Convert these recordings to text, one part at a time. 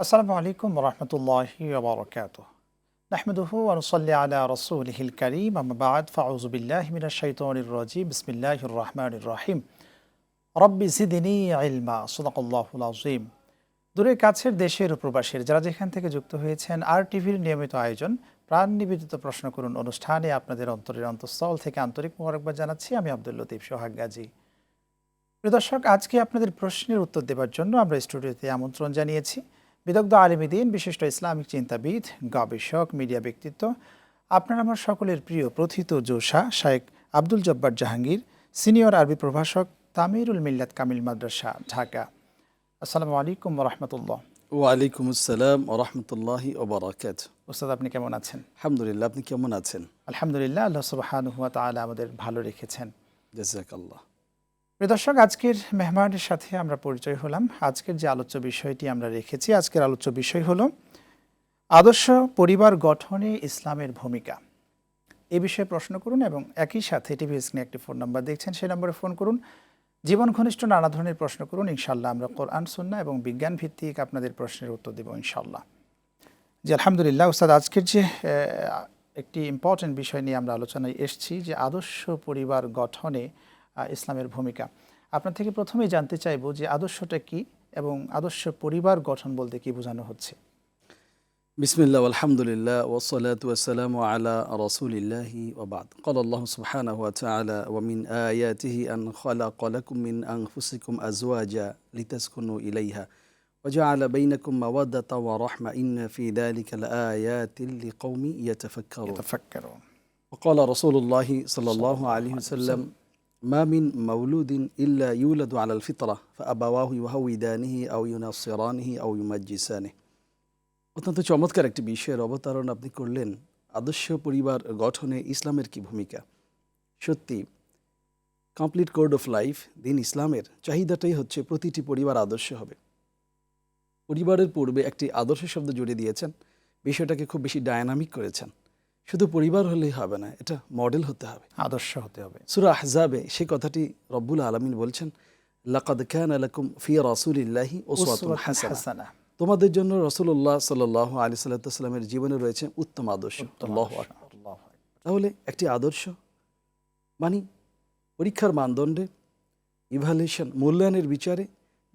আসসালামু আলাইকুম রহমতুল্লাহি ওবরাকাতুহ। নাহমাদুহু ওয়া নুসাল্লি আলা রাসূলিহিল কারীম, আম্মা বা'দ, ফাউযু বিল্লাহি মিনাশ শাইতানির রাজীম, বিসমিল্লাহির রহমানির রহিম। রব্বি জিদনি ইলমা, সাদাকাল্লাহুল আযীম। দূরের কাছের দেশের ও প্রবাসীর যারা যেখান থেকে যুক্ত হয়েছেন আর টিভির নিয়মিত আয়োজন প্রাণ নিবেদিত প্রশ্ন করুন অনুষ্ঠানে আপনাদের অন্তরের অন্তঃস্থল থেকে আন্তরিক মোবারকবাদ জানাচ্ছি। আমি আব্দুল লতিফ সোহাগ গাজী। প্রিয় দর্শক, আজকে আপনাদের প্রশ্নের উত্তর দেওয়ার জন্য আমরা স্টুডিওতে আমন্ত্রণ জানিয়েছি বিদগ্ধ আলেম দ্বীন, বিশিষ্ট ইসলামিক চিন্তাবিদ, গবেষক, মিডিয়া ব্যক্তিত্ব, আপনার আমার সকলের প্রিয় প্রথিত জোশা শায়েখ আব্দুল জব্বার জাহাঙ্গীর, সিনিয়র আরবি প্রভাষক, তামিরুল মিল্লাত কামিল মাদ্রাসা, ঢাকা। আসসালামু আলাইকুম রহমতুল্লাহ। ওয়ালাইকুম আসসালাম ওরহমতুল্লাহি ওবরাকাত। ওস্তাদ, আপনি কেমন আছেন? আলহামদুলিল্লাহ, আপনি কেমন আছেন? আলহামদুলিল্লাহ, আল্লাহ সুবহানাহু ওয়া তাআলা আমাদের ভালো রেখেছেন। জাযাকাল্লাহ। প্রিয় দর্শক, আজকের মেহমানের সাথে আমরা পরিচয় হলাম। আজকের যে আলোচ্য বিষয়টি আমরা রেখেছি, আজকের আলোচ্য বিষয় হলো আদর্শ পরিবার গঠনে ইসলামের ভূমিকা। এই বিষয়ে প্রশ্ন করুন এবং একই সাথে টিভি স্ক্রিনে একটি ফোন নাম্বার দেখছেন, সেই নম্বরে ফোন করুন। জীবন ঘনিষ্ঠ নানা ধরনের প্রশ্ন করুন, ইনশাআল্লাহ আমরা কোরআন, সুন্নাহ এবং বিজ্ঞান ভিত্তিক আপনাদের প্রশ্নের উত্তর দেব ইনশাআল্লাহ। জি আলহামদুলিল্লাহ উস্তাদ, আজকের যে একটি ইম্পর্টেন্ট বিষয় নিয়ে আমরা আলোচনায় এসেছি, যে আদর্শ পরিবার গঠনে ইসলামের ভূমিকা। আপনার থেকে প্রথমেই জানতে চাইব যে আদর্শটা কি এবং আদর্শ পরিবার গঠন বলতে কি বোঝানো হচ্ছে? বিসমিল্লাহ আলহামদুলিল্লাহ ওয়াসসালাতু ওয়াসসালামু আলা রাসূলিল্লাহি ওয়া বা'দ। ক্বালা আল্লাহু সুবহানাহু ওয়া তাআলা ওয়া মিন আয়াতিহি আন খালাকা লাকুম মিন আনফুসিকুম আজওয়াজা লিতাসকুনু ইলাইহা ওয়া জাআলা বাইনাকুম মাওয়াদ্দাতান ওয়া রাহমা ইন্না ফি যালিকা লাআয়াতিন লিকাওমিন ইয়াতাফাক্কারুন। ওয়া ক্বালা রাসূলুল্লাহি সাল্লাল্লাহু আলাইহি ওয়াসাল্লাম মা মিন মাওলুদিন ইল্লা ইউলাদু আলাল ফিতরাহ ফাআবাওয়াহু ইউহাউইদানিহি আও ইউনাসসিরানিহি আও ইউমাজ্জিসানিহি। অত্যন্ত চমৎকার একটি বিষয়ের অবতারণ আপনি করলেন। আদর্শ পরিবার গঠনে ইসলামের কি ভূমিকা? সত্যি কমপ্লিট কোড অফ লাইফ দিন ইসলামের চাহিদাটাই হচ্ছে প্রতিটি পরিবার আদর্শ হবে। পরিবারের পূর্বে একটি আদর্শ শব্দ জুড়ে দিয়েছেন, বিষয়টাকে খুব বেশি ডায়নামিক করেছেন। শুধু পরিবার হলেই হবে না, এটা মডেল হতে হবে, আদর্শ হতে হবে। সূরা আহজাবে সেই কথাটি রব্বুল আলামিন বলছেন, লাকাদ কানা লাকুম ফি রাসূলিল্লাহি উসওয়াতুন হাসানাহ। তোমাদের জন্য রাসূলুল্লাহ সাল্লাল্লাহু আলাইহি সাল্লামের জীবনে রয়েছে উত্তম আদর্শ। আল্লাহু আকবার। তাহলে একটি আদর্শ মানে পরীক্ষার মানদণ্ডে, ইভ্যালুয়েশন, মূল্যায়নের বিচারে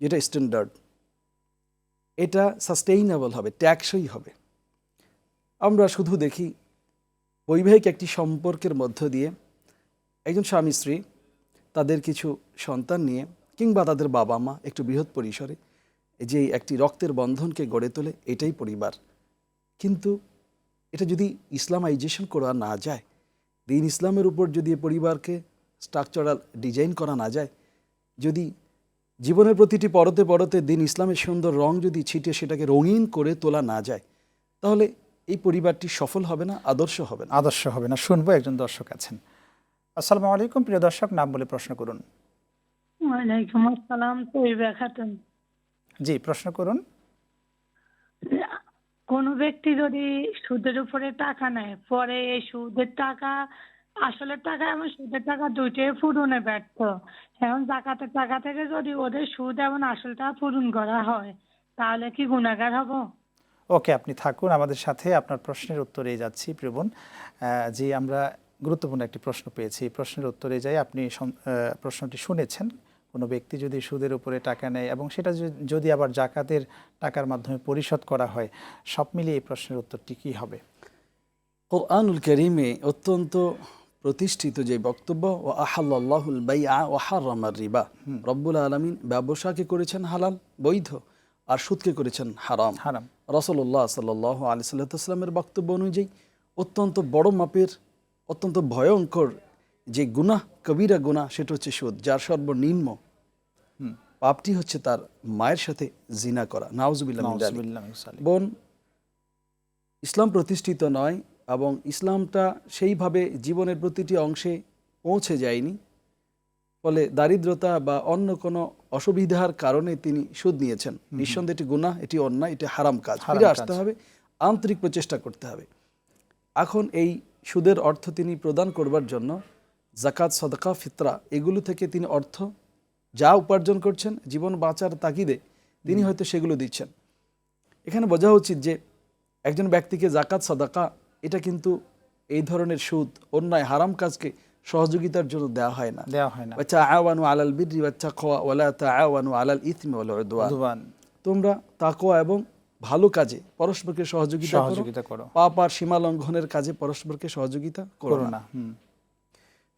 যেটা স্ট্যান্ডার্ড, এটা সাস্টেইনেবল হবে, ট্যাকসই হবে। আমরা শুধু দেখি বৈবাহিক একটি সম্পর্কের মধ্য দিয়ে একজন স্বামী স্ত্রী তাদের কিছু সন্তান নিয়ে কিংবা তাদের বাবা মা একটু বৃহৎ পরিসরে যে একটি রক্তের বন্ধনকে গড়ে তোলে, এটাই পরিবার। কিন্তু এটা যদি ইসলামাইজেশন করা না যায়, দিন ইসলামের উপর যদি পরিবারকে স্ট্রাকচারাল ডিজাইন করা না যায়, যদি জীবনের প্রতিটি পরতে পরতে দিন ইসলামের সুন্দর রং যদি ছিটিয়ে সেটাকে রঙিন করে তোলা না যায়, তাহলে এই পরিবারটি সফল হবে না, আদর্শ হবে না। আদর্শ হবে না। শুনবো, একজন দর্শক আছেন। আসসালামু আলাইকুম, প্রিয় দর্শক, নাম বলে প্রশ্ন করুন। ওয়ালাইকুম আসসালাম। তৈবা খাতুন। জি, প্রশ্ন করুন। কোন ব্যক্তি যদি সুদের উপরে টাকা নেয়, পরে এই সুদের টাকা আসলের টাকা এবং সুদের টাকা দুইটাই পূরণে ব্যর্থ, এখন জাকাতের টাকা থেকে যদি ওদের সুদ এবং আসলটা পূরণ করা হয়, তাহলে কি গুনাহগার হব? ওকে, আপনি থাকুন আমাদের সাথে, আপনার প্রশ্নের উত্তরে যাচ্ছি প্রিয় বোন। জি, আমরা গুরুত্বপূর্ণ একটি প্রশ্ন পেয়েছি, প্রশ্নের উত্তরে যাই। আপনি প্রশ্নটি শুনেছেন, কোনো ব্যক্তি যদি সুদের উপরে টাকা নেয় এবং সেটা যদি আবার জাকাতের টাকার মাধ্যমে পরিশোধ করা হয়, সব মিলিয়ে এই প্রশ্নের উত্তরটি কী হবে? কোরআনুল কারীমে অত্যন্ত প্রতিষ্ঠিত যে বক্তব্য, ও আহাল্লাহুল বাইআ ওয়া হারামার রিবা, রব্বুল আলামিন ব্যবসাকে করেছেন হালাল, বৈধ, আর সুদকে করেছেন হারাম। রাসূলুল্লাহ সাল্লাল্লাহু আলাইহি সাল্লামের বক্তব্য অনুযায়ী অত্যন্ত বড় মাপের, অত্যন্ত ভয়ঙ্কর যে গুনাহ, কবিরা গুনাহ, সেটা হচ্ছে সুদ, যার সর্বনিম্ন পাপটি হচ্ছে তার মায়ের সাথে জিনা করা। নাউজুবিল্লাহ মিন যালিক। বোন, ইসলাম প্রতিষ্ঠিত নয় এবং ইসলামটা সেইভাবে জীবনের প্রতিটি অংশে পৌঁছে যায়নি, ফলে দারিদ্রতা বা অন্য কোনো অসুবিধার কারণে তিনি সুদ নিয়েছেন। নিঃসন্দেহে এটি গুনাহ, এটি অন্যায়, এটি হারাম কাজ। ফিরে আসতে হবে, আন্তরিক প্রচেষ্টা করতে হবে। এখন এই সুদের অর্থ তিনি প্রদান করবার জন্য যাকাত, সাদাকা, ফিতরা, এগুলো থেকে তিনি অর্থ যা উপার্জন করছেন জীবন বাঁচার তাগিদে, তিনি হয়তো সেগুলো দিচ্ছেন। এখানে বোঝা উচিত যে একজন ব্যক্তিকে জাকাত সাদাকা এটা কিন্তু এই ধরনের সুদ অন্যায় হারাম কাজকে সহযোগিতার জন্য দেওয়া হয় না। তাআওয়ানু আলাল বিররি ওয়াত তাকওয়া ওয়া লা তাআওয়ানু আলাল ইসমি ওয়াল উদওয়ান। তোমরা তাকওয়া এবং ভালো কাজে পরস্পরকে সহযোগিতা করো, পাপ আর সীমা লঙ্ঘনের কাজে পরস্পরকে সহযোগিতা করো না।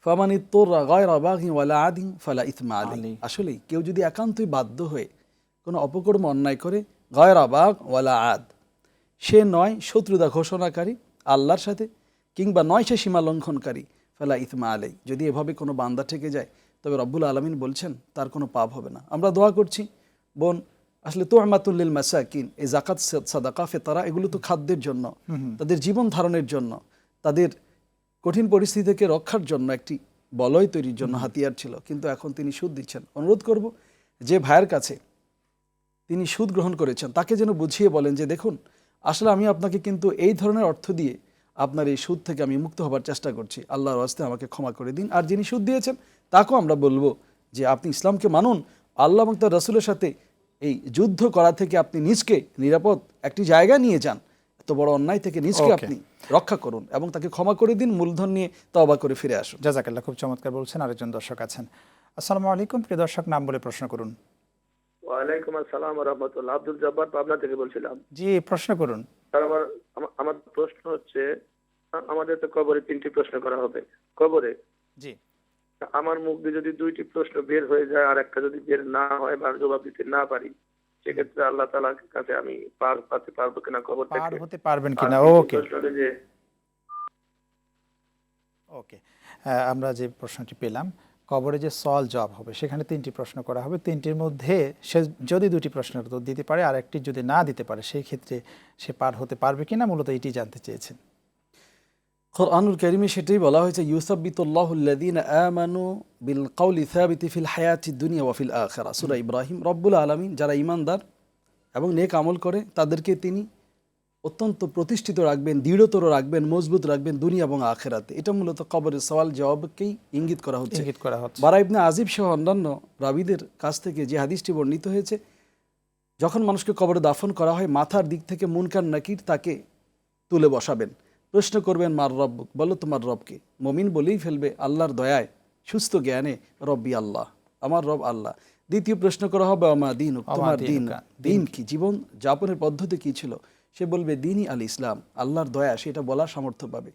ফামান ইত্তারা গায়রা বাগি ওয়ালা আদিন ফালা ইসমা আলাইহি। আসলে কেউ যদি একান্তই বাধ্য হয়ে কোনো অপকর্ম অন্যায় করে, গায়রা বাগ ওয়ালা আদ, সে নয় শত্রুতা ঘোষণাকারী আল্লাহর সাথে, কিংবা নয় সে সীমা লঙ্ঘনকারী, ফালা ইসমা আলাইহি, যদি এভাবে কোনো বান্দা থেকে যায় তবে রব্বুল আলামিন বলছেন তার কোনো পাপ হবে না। আমরা দোয়া করছি বোন, আসলে তু'মাতুল লিল মাসাকিন, এই যাকাত সাদাকা ফিতরা এগুলো তো খাদ্যের জন্য, তাদের জীবন ধারণের জন্য, তাদের কঠিন পরিস্থিতি থেকে রক্ষার জন্য একটি বলয় তৈরির জন্য হাতিয়ার ছিল, কিন্তু এখন তিনি সুদ দিচ্ছেন। অনুরোধ করব যে ভাইয়ের কাছে তিনি সুদ গ্রহণ করেছেন তাকে যেন বুঝিয়ে বলেন যে দেখুন, আসলে আমি আপনাকে কিন্তু এই ধরনের অর্থ দিয়ে আপনার এই সুদ থেকে আমি মুক্ত হবার চেষ্টা করছি, আল্লাহর ওয়াস্তে আমাকে ক্ষমা করে দিন। আর যিনি সুদ দিয়েছেন তাকেও আমরা বলবো যে আপনি ইসলামকে মানুন, আল্লাহ এবং তার রাসূলের সাথে এই যুদ্ধ করা থেকে আপনি নিজকে নিরাপদ একটি জায়গা নিয়ে যান, এত বড় অন্যায় থেকে নিজকে আপনি রক্ষা করুন এবং তাকে ক্ষমা করে দিন, মূলধন নিয়ে তওবা করে ফিরে আসুন। জাযাকাল্লাহ, খুব চমৎকার বলছেন। আরেকজন দর্শক আছেন। আসসালামু আলাইকুম, প্রিয় দর্শক, নাম বলে প্রশ্ন করুন। ওয়ালাইকুম আসসালাম ওয়া রাহমাতুল্লাহ। আব্দুল জব্বার পাবনা থেকে বলছিলাম। জি, প্রশ্ন করুন। স্যার, আমার প্রশ্ন হচ্ছে, আমাদের তো কবরে 3টি প্রশ্ন করা হবে। কবরে জি, আমার মুখ দিয়ে যদি 2টি প্রশ্ন বের হয়ে যায় আর একটা যদি বের না হয় বা জবাব দিতে না পারি, সেক্ষেত্রে আল্লাহ তাআলার কাছে আমি পার পাতে পারবো কিনা, কবর থেকে পার হতে পারবেন কিনা? ওকে ওকে, আমরা যে প্রশ্নটি পেলাম, কবরে যে সওয়াল জবাব হবে সেখানে 3টি প্রশ্ন করা হবে। 3টির মধ্যে সে যদি 2টি প্রশ্নের উত্তর দিতে পারে আর একটি যদি না দিতে পারে, সেই ক্ষেত্রে সে পার হতে পারবে কিনা, মূলত এটি জানতে চেয়েছেন। কুরআনুল কারীমে সেটাই বলা হয়েছে, ইউসাব্বিতুল্লাহুল্লাযীনা আমানু বিল কাওলি সাবিতি ফিল হায়াতিদ দুনিয়া ওয়া ফিল আখিরা। সূরা ইব্রাহিম। রব্বুল আলামিন যারা ঈমানদার এবং নেক আমল করে তাদেরকে তিনি অত্যন্ত প্রতিষ্ঠিত রাখবেন, দৃঢ়তর রাখবেন, মজবুত রাখবেন দুনিয়া এবং আখিরাতে। এটা মূলত কবরের সওয়াল জবাবকেই ইঙ্গিত করা হচ্ছে। বারা ইবনে আজিব সহ অন্যান্য রাবীদের কাছ থেকে যে হাদিসটি বর্ণিত হয়েছে, যখন মানুষকে কবরে দাফন করা হয় মাথার দিক থেকে মুনকার নাকির তাকে তুলে বসাবেন, প্রশ্ন করবেন মার রব্বুক, বলো তোমার রবকে। মুমিন বলেই ফেলবে আল্লাহর দয়ায় সুস্থ জ্ঞানে, রব্বি আল্লাহ, আমার রব আল্লাহ। দ্বিতীয় প্রশ্ন করা হবে আমা দীনুক, তোমার দিন কি, জীবন যাপনের পদ্ধতি কি ছিল? সে বলবে দিনই আল ইসলাম, আল্লাহর দয়া, সেটা বলার সামর্থ্য পাবে।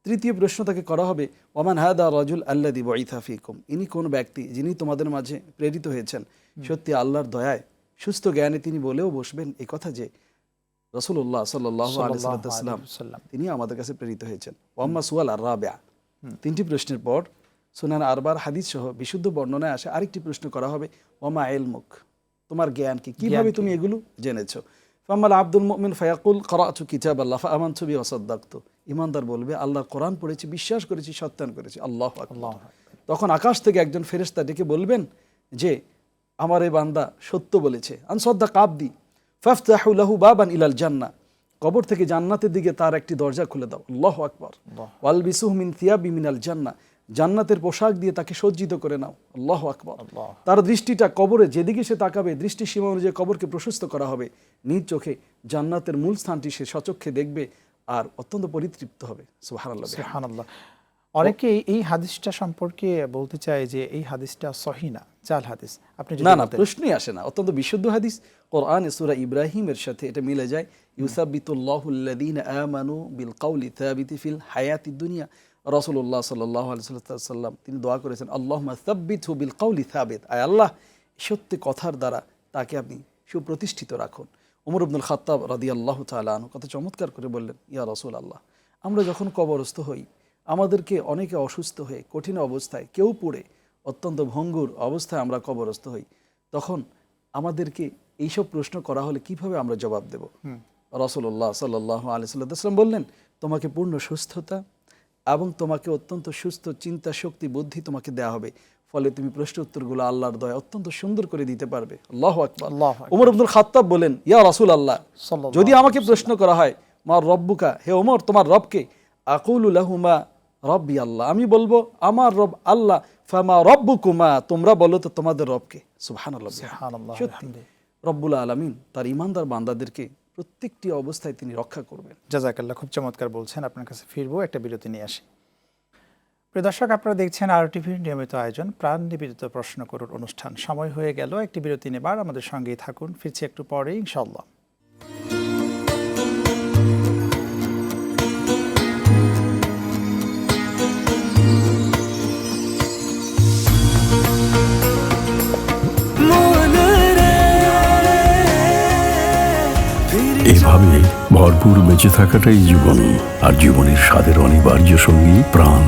তৃতীয় প্রশ্ন তাকে করা হবে ওমান হাদা রাজুল আল্লাযী বুইথা ফীকুম, ইনি কোন ব্যক্তি যিনি তোমাদের মাঝে প্রেরিত হয়েছেন। সত্যি আল্লাহর দয়ায় সুস্থ জ্ঞানে তিনি বলেও বসবেন এই কথা যে রাসূলুল্লাহ সাল্লাল্লাহু আলাইহি ওয়াসাল্লাম তিনি আমাদের কাছে প্রেরিত হয়েছেন। ওয়াম্মা সুয়াল আর রাবিআ, 3টি প্রশ্নের পর সুনান আরবার হাদিস সহ বিশুদ্ধ বর্ণনায় আসে আরেকটি প্রশ্ন করা হবে, ওয়ামা ইলমুক, তোমার জ্ঞান কি, কিভাবে তুমি এগুলো জেনেছো? ফামাল আব্দুল মুমিন ফায়াকুল ক্বরাতু কিতাবাল্লাহ ফাআমানতু বিহি ওয়া সাদ্দাকতু, ঈমানদার বলবে আল্লাহর কোরআন পড়েছি, বিশ্বাস করেছি, সত্যায়ন করেছি। আল্লাহু আকবার। তখন আকাশ থেকে একজন ফেরেশতা ডেকে বলবেন যে আমার এই বান্দা সত্য বলেছে। আন সাদ্দাকা আবদি ফাফতাহু লাহু বাবান ইলাল জান্নাহ, কবর থেকে জান্নাতের দিকে তার একটি দরজা খুলে দাও। আল্লাহু আকবার। ওয়ালবিসুহু মিন থিয়াবি মিনাল জান্নাহ, জান্নাতের পোশাক দিয়ে তাকে সজ্জিত করে নাও। আল্লাহু আকবার। তার দৃষ্টিটা কবরে যেদিকে সে তাকাবে, দৃষ্টি সীমা অনুযায়ী কবরকে প্রশস্ত করা হবে, নিজ চোখে জান্নাতের মূল স্থানটি সে সচক্ষে দেখবে আর অত্যন্ত পরিতৃপ্ত হবে। সুবহানাল্লাহ সুবহানাল্লাহ। অনেকেই এই হাদিসটা সম্পর্কে বলতে চায় যে এই হাদিসটা সহিহ না, জাল হাদিস। আপনি না, প্রশ্নই আসে না, অত্যন্ত বিশুদ্ধ হাদিস। কোরআনে সূরা ইব্রাহিমের সাথে এটা মিলে যায়। ইউসাব্বিতুল্লাহুল্লাযীনা আমানু বিল কাওলি সাবিতি ফিল হায়াতিদ দুনিয়া। রাসূলুল্লাহ সাল্লাল্লাহু আলাইহি ওয়াসাল্লাম তিনি দোয়া করেছেন, আল্লাহুম্মা সাব্বিতহু বিল কাওলি সাবিত, আয় আল্লাহ সত্যি কথার দ্বারা তাকে আপনি সুপ্রতিষ্ঠিত রাখুন। ওমর ইবনুল খাত্তাব রাদিয়াল্লাহু তাআলা আনহু কত চমৎকার করে বললেন, ইয়া রাসূলুল্লাহ, আমরা যখন কবরস্থ হই, আমাদেরকে অনেকে অসুস্থ হয়ে কঠিন অবস্থায়, কেউ পড়ে অত্যন্ত ভঙ্গুর অবস্থায় আমরা কবরস্থ হই, তখন আমাদেরকে এইসব প্রশ্ন করা হলে কিভাবে আমরা জবাব দেব? রাসূলুল্লাহ সাল্লাল্লাহু আলাইহি ওয়াসাল্লাম বললেন, তোমাকে পূর্ণ সুস্থতা এবং তোমাকে অত্যন্ত সুস্থ চিন্তা শক্তি বুদ্ধি তোমাকে দেয়া হবে, ফলে তুমি প্রশ্ন উত্তরগুলো আল্লাহর দয়া অত্যন্ত সুন্দর করে দিতে পারবে। আল্লাহু আকবার। ওমর ইবনুল খাত্তাব বলেন, ইয়া রাসূলুল্লাহ, যদি আমাকে প্রশ্ন করা হয় মা রব্বুকা, হে ওমর তোমার রবকে, আকুলু লাহু মা রব্বি আল্লাহ, আমি বলবো আমার রব আল্লাহ। ফামা রব্বুকুমা, তোমরা বলো তো তোমাদের রবকে। সুবহানাল্লাহ। সত্যি রব্বুল আলামিন তার ঈমানদার বান্দাদেরকে প্রত্যেকটি অবস্থায় তিনি রক্ষা করবেন। জাযাকাল্লাহ, খুব চমৎকার বলছেন। আপনার কাছে ফিরবো, একটা বিরতি নিয়ে আসি। প্রিয় দর্শক, আপনারা দেখছেন RTVর নিয়মিত আয়োজন প্রাণ নিবেদিত প্রশ্ন করুন অনুষ্ঠান। সময় হয়ে গেল একটি বিরতি নেবার, আমাদের সঙ্গেই থাকুন, ফিরছি একটু পরে ইনশাআল্লাহ। এভাবে ভরপুর বেঁচে থাকাটাই জীবন, আর জীবনের স্বাদের অনিবার্য সঙ্গী প্রাণ।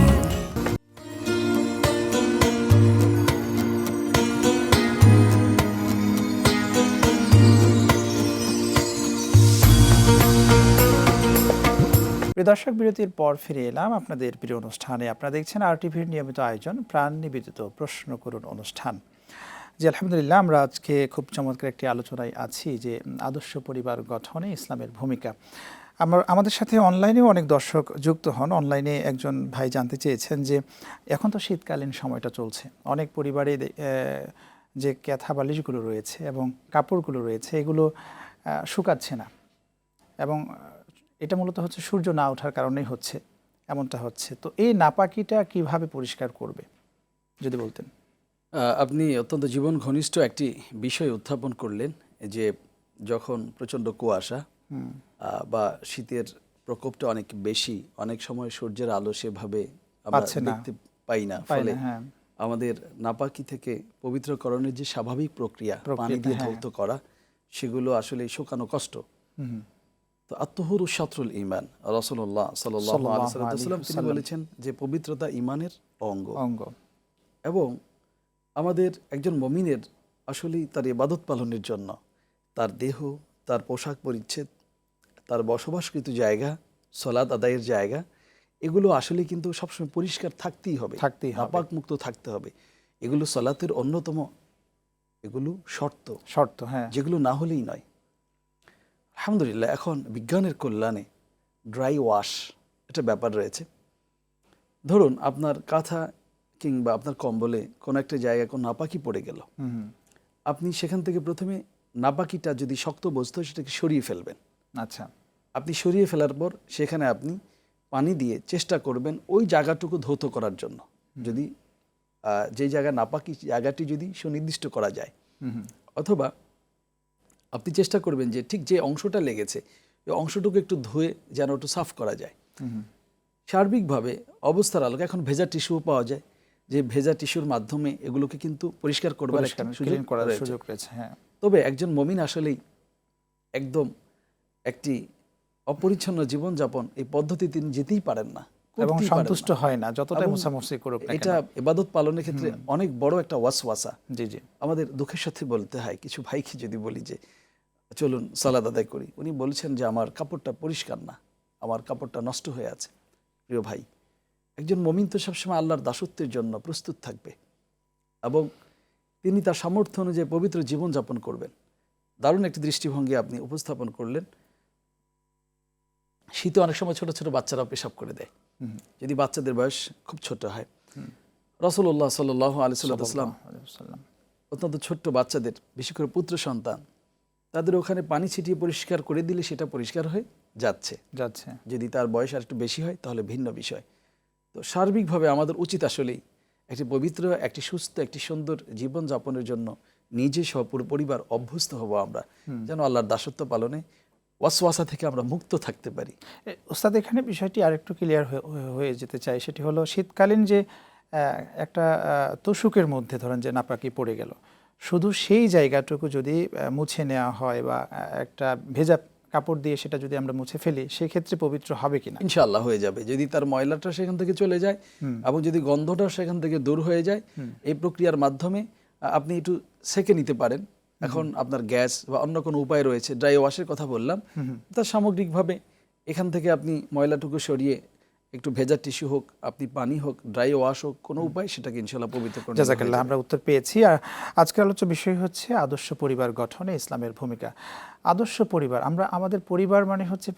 প্রিয় দর্শক, বিরতির পর ফিরে এলাম আপনাদের প্রিয় অনুষ্ঠানে। আপনারা দেখছেন RTVর নিয়মিত আয়োজন প্রাণ নিবেদিত প্রশ্ন করুন অনুষ্ঠান। জি আলহামদুলিল্লাহ, আমরা আজকে খুব চমৎকার একটি আলোচনায় আছি যে আদর্শ পরিবার গঠনে ইসলামের ভূমিকা। আমাদের সাথে অনলাইনেও অনেক দর্শক যুক্ত হন। অনলাইনে একজন ভাই জানতে চেয়েছেন যে এখন তো শীতকালীন সময়টা চলছে, অনেক পরিবারে যে ক্যাথা বালিশগুলো রয়েছে এবং কাপড়গুলো রয়েছে এগুলো শুকাচ্ছে না, এবং এটা মূলত হচ্ছে সূর্য না ওঠার কারণেই হচ্ছে, এমনটা হচ্ছে। তো এই নাপাকিটা কিভাবে পরিষ্কার করবে যদি বলতেন। আপনি অত্যন্ত জীবন ঘনিষ্ঠ একটি বিষয় উত্থাপন করলেন, যে যখন প্রচণ্ড কুয়াশা বা শীতের প্রকোপটা অনেক বেশি, অনেক সময় সূর্যের আলো সেভাবে আমরা দেখতে পাই না, ফলে আমাদের নাপাকি থেকে পবিত্রকরণের যে স্বাভাবিক প্রক্রিয়া পানি দিয়ে ধৌত করা, সেগুলো আসলে শুকানো কষ্ট। তো আত্মহুরু শাত্রুল ঈমান, রাসূলুল্লাহ সাল্লাল্লাহু আলাইহি ওয়াসাল্লাম তিনি বলেছেন যে পবিত্রতা ঈমানের অঙ্গ। এবং আমাদের একজন মুমিনের আসলেই তার ইবাদত পালনের জন্য তার দেহ, তার পোশাক পরিচ্ছদ, তার বসবাসকৃত জায়গা, সালাত আদায়ের জায়গা, এগুলো আসলে কিন্তু সবসময় পরিষ্কার থাকতেই হবে, নাপাক মুক্ত থাকতে হবে। এগুলো সালাতের অন্যতম এগুলো শর্ত, যেগুলো না হলেই নয়। আলহামদুলিল্লাহ, এখন বিজ্ঞানের কল্যাণে ড্রাই ওয়াশ একটা ব্যাপার রয়েছে। ধরুন আপনার কাঁথা কিংবা আপনার কম্বলে কোনো একটা জায়গায় কোনো নাপাকি পড়ে গেল, আপনি সেখান থেকে প্রথমে নাপাকিটা যদি শক্ত বস্তু সেটাকে সরিয়ে ফেলবেন। আচ্ছা, আপনি সরিয়ে ফেলার পর সেখানে আপনি পানি দিয়ে চেষ্টা করবেন ওই জায়গাটুকু ধৌত করার জন্য, যদি যে জায়গা নাপাকি জায়গাটি যদি সুনির্দিষ্ট করা যায়, অথবা আপনি চেষ্টা করবেন যে ঠিক যে অংশটা লেগেছে ওই অংশটুকু একটু ধুয়ে যেন একটু সাফ করা যায়। সার্বিকভাবে অবস্থার আলোকে এখন ভেজা টিস্যু পাওয়া যায়, যে ভেজা টিস্যুর মাধ্যমে এগুলোকে কিন্তু পরিষ্কার করবার সুযোগ রয়েছে। তবে একজন মুমিন আসলেই একদম একটি অপরিচ্ছন্ন জীবনযাপন এই পদ্ধতি তিনি যেতেই পারেন না এবং সন্তুষ্ট হয় না যতটাই মুছামুছি করুক না কেন। এটা ইবাদত পালনের ক্ষেত্রে অনেক বড় একটা ওয়াসওয়াসা। জি জি, আমাদের দুঃখের সাথে বলতে হয়, কিছু ভাইকে যদি বলি যে চলুন সালাত আদায় করি, উনি বলছেন যে আমার কাপড়টা পরিষ্কার না, আমার কাপড়টা নষ্ট হয়ে আছে। প্রিয় ভাই, একজন মুমিন তো সবসময় আল্লাহর দাসত্বের জন্য প্রস্তুত থাকবে এবং তিনি তার সামর্থ্য অনুযায়ী পবিত্র জীবনযাপন করবেন। দারুণ একটি দৃষ্টিভঙ্গি আপনি উপস্থাপন করলেন। শীতে অনেক সময় ছোট ছোট বাচ্চারা পেশাব করে দেয়, যদি বাচ্চাদের বয়স খুব ছোট হয়। রাসূলুল্লাহ সাল্লাল্লাহু আলাইহি ওয়াসাল্লাম অত্যন্ত ছোট্ট বাচ্চাদের, বিশেষ করে পুত্র সন্তান, তাদের ওখানে পানি ছিটিয়ে পরিষ্কার করে দিলে সেটা পরিষ্কার হয়ে যাচ্ছে। যদি তার বয়স আর একটু বেশি হয় তাহলে ভিন্ন বিষয়। তো সার্বিকভাবে আমাদের উচিত আসলেই একটি পবিত্র, একটি সুস্থ, একটি সুন্দর জীবনযাপনের জন্য নিজে সহ পুরো পরিবার অভ্যস্ত হব আমরা, যেন আল্লাহর দাসত্ব পালনে ওয়াসওয়াসা থেকে আমরা মুক্ত থাকতে পারি। ওস্তাদ, এখানে বিষয়টি আরেকটু ক্লিয়ার হয়ে যেতে চাই, সেটি হলো শীতকালীন যে একটা তোষকের মধ্যে ধরেন যে নাপাকি পড়ে গেল, শুধু সেই জায়গাটুকু যদি মুছে নেওয়া হয় বা একটা ভেজা কাপড় দিয়ে সেটা যদি আমরা মুছে ফেলি, সেক্ষেত্রে পবিত্র হবে কিনা? ইনশাআল্লাহ হয়ে যাবে, যদি তার ময়লাটা সেখান থেকে চলে যায় এবং যদি গন্ধটা সেখান থেকে দূর হয়ে যায়। এই প্রক্রিয়ার মাধ্যমে আপনি একটু সেকে নিতে পারেন। এখন আপনার গ্যাস বা অন্য কোনো উপায় রয়েছে, ড্রাই ওয়াশের কথা বললাম, তার সামগ্রিকভাবে এখান থেকে আপনি ময়লাটুকু সরিয়ে একটু ভেজা টিস্যু হোক, আপনি পানি হোক, ড্রাই ওয়াশ হোক, কোনো উপায় সেটাকে ইনশাআল্লাহ পবিত্র করে। জাযাকাল্লাহ, আমরা উত্তর পেয়েছি। আর আজকের আলোচ্য বিষয় হচ্ছে আদর্শ পরিবার গঠনে ইসলামের ভূমিকা। আদর্শ পরিবার, আমরা আমাদের পরিবার মানে হচ্ছে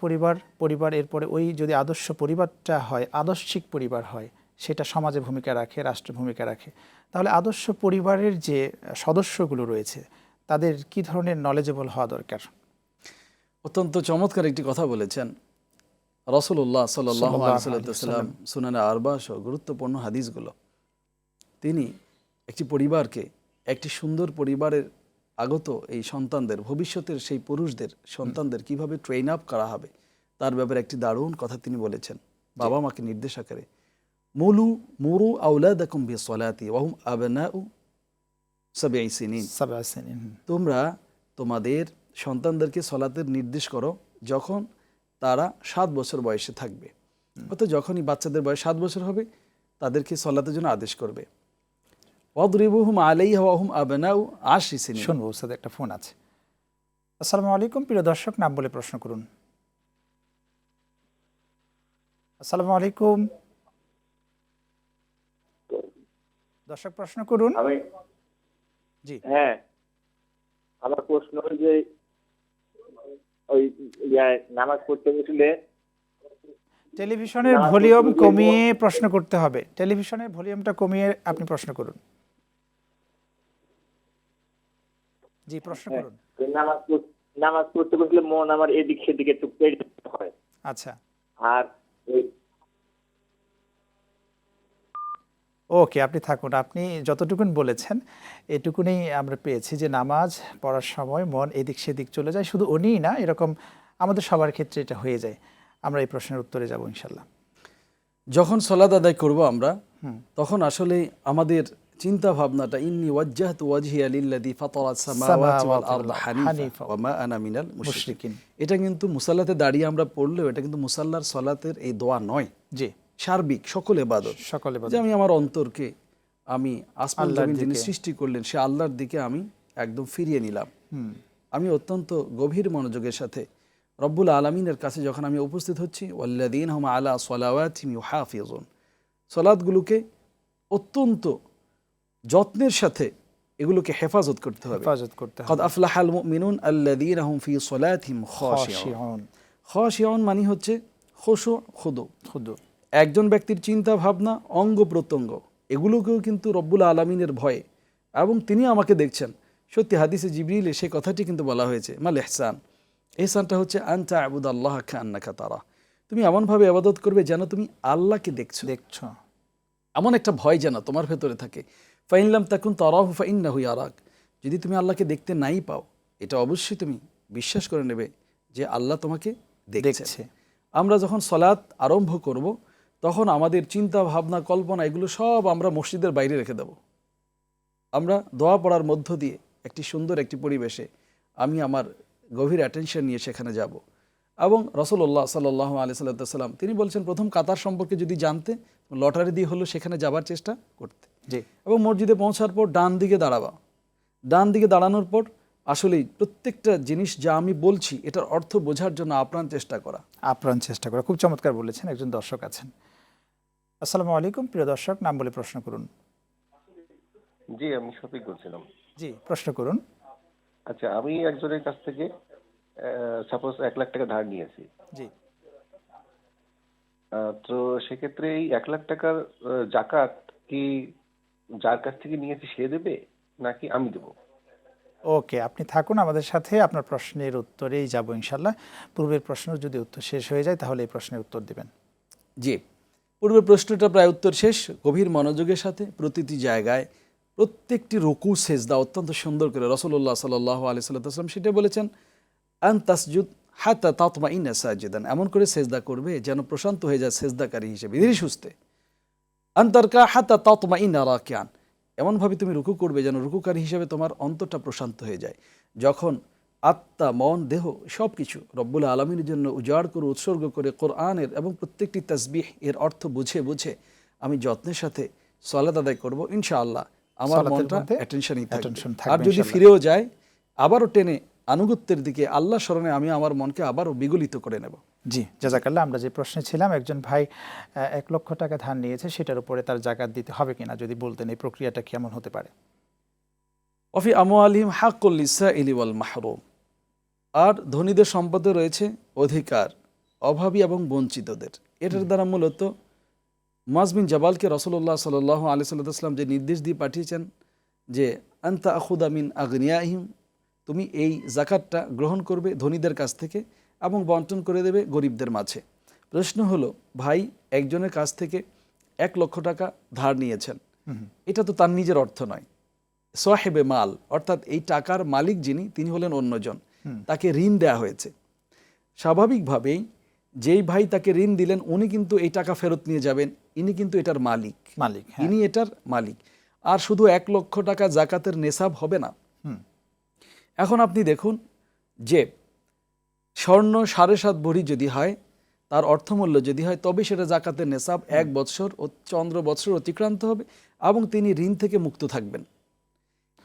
পরিবার এরপরে ওই যদি আদর্শ পরিবারটা হয়, আদর্শিক পরিবার হয়, সেটা সমাজে ভূমিকা রাখে, রাষ্ট্রে ভূমিকা রাখে। তাহলে আদর্শ পরিবারের যে সদস্যগুলো রয়েছে তাদের কি ধরনের নলেজেবল হওয়া দরকার? অত্যন্ত চমৎকার একটি কথা বলেছেন। রাসূলুল্লাহ সাল্লাল্লাহু আলাইহি ওয়াসাল্লাম সুনানে আরবা সহ গুরুত্বপূর্ণ হাদিসগুলো, তিনি একটি পরিবারকে, একটি সুন্দর পরিবারের আগত এই সন্তানদের, ভবিষ্যতের সেই পুরুষদের সন্তানদের কিভাবে ট্রেন আপ করা হবে তার ব্যাপারে একটি দারুণ কথা তিনি বলেছেন বাবা মাকে নির্দেশ আকারে। মুরু আওলাদাকুম বিসসালাতি ওয়া হুম আবনাউ সাবঈ সিনিন। তোমরা তোমাদের সন্তানদেরকে সলাতের নির্দেশ করো যখন তারা 7 বছর বয়সে থাকবে, অর্থাৎ যখনই বাচ্চাদের বয়স 7 বছর হবে তাদেরকে সলাতের জন্য আদেশ করবে। ওয়াদরিবুহুম আলাইহা ওয়া হুম আবনাউ 10 সিনিন। শুনবো ওস্তাদ, একটা ফোন আছে। আসসালামু আলাইকুম, প্রিয় দর্শক, নাম বলে প্রশ্ন করুন। আসসালামু আলাইকুম দর্শক, প্রশ্ন করুন। জি, হ্যাঁ, আমার প্রশ্ন হল যে ওই নামাজ পড়তে বসলে টেলিভিশনের ভলিউম কমিয়ে প্রশ্ন করতে হবে। টেলিভিশনের ভলিউমটা কমিয়ে আপনি প্রশ্ন করুন। জি, প্রশ্ন করুন। নামাজ পড়তে বসলে মন আমার এদিক সেদিকে একটু হয়। আচ্ছা, আর ওকে, আপনি থাকুন। আপনি যতটুকুন বলেছেন এটুকুনি আমরা পেয়েছি যে নামাজ পড়ার সময় মন এদিক সেদিক চলে যায়। শুধু উনিই না, এরকম আমাদের সবার ক্ষেত্রে এটা হয়ে যায়। আমরা এই প্রশ্নের উত্তরে যাব ইনশাল্লাহ। যখন সালাত আদায় করব আমরা, তখন আসলে আমাদের চিন্তা ভাবনাটা ইন্নী ওয়াজ্জাহতু ওয়াজহিয়া লিল্লাযী ফাতারাস সামাওয়াতি ওয়াল আরদা হানিফা ওয়া মা আনা মিনাল মুশরিকিন। এটা কিন্তু মুসাল্লাতে দাঁড়িয়ে আমরা পড়লেও এটা কিন্তু মুসাল্লার সালাতের এই দোয়া নয়, জি, সার্বিক সকল ইবাদত। যে আমি আমার অন্তরকে, আমি আসমান জমিন যিনি সৃষ্টি করলেন সে আল্লাহর দিকে আমি একদম ফিরিয়ে নিলাম। আমি অত্যন্ত গভীর মনোযোগের সাথে রব্বুল আলামিনের কাছে যখন আমি উপস্থিত হচ্ছি, ওয়াল্লাযীনা হুম আলা সালাওয়াতিহিম ইউহাফিজুন, সালাতগুলোকে অত্যন্ত যত্নের সাথে এগুলোকে হেফাজত করতে হবে। ক্বাদ আফলাহাল মুমিনুন আল্লাযীনা হুম ফি সালাতিহিম খাশিউন। খাশিউন মানে হচ্ছে খুশু, খুদু। একজন ব্যক্তির চিন্তা ভাবনা, অঙ্গ প্রত্যঙ্গ এগুলোকেও কিন্তু রব্বুল আলামিনের ভয়ে, এবং তিনি আমাকে দেখছেন। সত্যি হাদিসে জিবরিলে সে কথাটি কিন্তু বলা হয়েছে, মাল ইহসান। ইহসানটা হচ্ছে আন তা'বুদাল্লাহা কাআন্নাকা তারা, তুমি এমনভাবে ইবাদত করবে যেন তুমি আল্লাহকে দেখছো। এমন একটা ভয় যেন তোমার ভেতরে থাকে। ফাইন লাম তাকুন তারাহু ফাইন্নাহু ইয়ারাক, যদি তুমি আল্লাহকে দেখতে নাই পাও, এটা অবশ্যই তুমি বিশ্বাস করে নেবে যে আল্লাহ তোমাকে দেখছে। আমরা যখন সালাত আরম্ভ করব তখন আমাদের চিন্তা ভাবনা, কল্পনা এগুলো সব আমরা মসজিদের বাইরে রেখে দেব। আমরা দোয়া পড়ার মধ্য দিয়ে একটি সুন্দর একটি পরিবেশে আমি আমার গভীর অ্যাটেনশন নিয়ে সেখানে যাব। এবং রাসূলুল্লাহ সাল্লাল্লাহু আলাইহি সাল্লাম তিনি বলছেন, প্রথম কাতার সম্পর্কে যদি জানতে, লটারি দিয়ে হলো সেখানে যাবার চেষ্টা করতে। এবং মসজিদে পৌঁছার পর ডান দিকে দাঁড়াবা। ডান দিকে দাঁড়ানোর পর আসলেই প্রত্যেকটা জিনিস যা আমি বলছি এটার অর্থ বোঝার জন্য আপ্রাণ চেষ্টা করা। খুব চমৎকার বলেছেন। একজন দর্শক আছেন। আসসালামু আলাইকুম, প্রিয় দর্শক, নাম বলে প্রশ্ন করুন। জি, আমি শফিক বলছিলাম। জি, প্রশ্ন করুন। আচ্ছা, আমি একজনের কাছ থেকে সাপোজ 1 লাখ টাকা ধার নিয়েছি। জি, তো সেক্ষেত্রে এই 1 লাখ টাকার যাকাত কি যার কাছ থেকে নিয়েছি সে দেবে নাকি আমি দেব? ওকে, আপনি থাকুন আমাদের সাথে, আপনার প্রশ্নের উত্তরেই যাব ইনশাল্লাহ। পূর্বের প্রশ্ন যদি উত্তর শেষ হয়ে যায় তাহলে এই প্রশ্নের উত্তর দিবেন। জি, পূর্বের প্রশ্নটা প্রায় উত্তর শেষ। গভীর মনোযোগের সাথে প্রতিটি জায়গায় প্রত্যেকটি রুকু সেজদা অত্যন্ত সুন্দর করে রাসূলুল্লাহ সাল্লাল্লাহু আলাইহি সাল্লাম সেটা বলেছেন, আন তাসজুদ হাত্তা তাতমাইন্না সাজিদান, এমন করে সেজদা করবে যেন প্রশান্ত হয়ে যায় সেজদাকারী হিসেবে ধীরে সুস্থে। আন তারকা হাত্তা তাতমাইন্না রাকিয়ান, এমনভাবে তুমি রুকু করবে যেন রুকুকারী হিসেবে তোমার অন্তরটা প্রশান্ত হয়ে যায়। যখন আত্মা, মন, দেহ সব কিছু রব্বুল আলামিনের জন্য উজাড় করে, উৎসর্গ করে কোরআনের এবং প্রত্যেকটি তাসবিহ এর অর্থ বুঝে বুঝে আমি যত্নের সাথে সালাত আদায় করব, ইনশাআল্লাহ আমার মনটা অ্যাটেনশনই থাকবে। আর যদি ফিরেও যায় আবারও টেনে আনুগত্যের দিকে, আল্লাহ স্মরণে আমি আমার মনকে আবারও বিগলিত করে নেব। জি, জাযাকাল্লাহ। আমরা যে প্রশ্নে ছিলাম, একজন ভাই 1 লক্ষ টাকা ধার নিয়েছে, সেটার উপরে তার যাকাত দিতে হবে কিনা যদি বলতেন, এই প্রক্রিয়াটা কেমন হতে পারে? ওয়াফি আমওয়ালিহিম হাক্কুল লিসাইলি ওয়াল মাহরুম, আর ধনীদের সম্পদে রয়েছে অধিকার, অভাবী এবং বঞ্চিতদের। এটার দ্বারা মূলত মুআয বিন জাবালকে রাসূলুল্লাহ সাল্লাল্লাহু আলাইহি সাল্লাম যে নির্দেশ দিয়ে পাঠিয়েছেন যে আনতা আখুদা মিন আগনিয়াহিম, তুমি এই যাকাতটা গ্রহণ করবে ধনীদের কাছ থেকে, এবং বন্টন করে দেবে গরিবদের মাঝে। প্রশ্ন হলো, ভাই একজনের কাছ থেকে 1 লক্ষ টাকা ধার নিয়েছেন, এটা তো তার নিজের অর্থ নয়, সাহেবে মাল, অর্থাৎ এই টাকার মালিক যিনি তিনি হলেন অন্যজন, তাকে ঋণ দেয়া হয়েছে। স্বাভাবিকভাবেই যেই ভাই তাকে ঋণ দিলেন উনি কিন্তু এই টাকা ফেরত নিয়ে যাবেন, ইনি কিন্তু এটার মালিক, ইনি এটার মালিক। আর শুধু 1 লক্ষ টাকা জাকাতের নেসাব হবে না। এখন আপনি দেখুন যে স্বর্ণ 7.5 ভরি যদি হয়, তার অর্থমূল্য যদি হয়, তবে সেটা জাকাতের নেসাব 1 বৎসর ও চন্দ্র বৎসর অতিক্রান্ত হবে এবং তিনি ঋণ থেকে মুক্ত থাকবেন।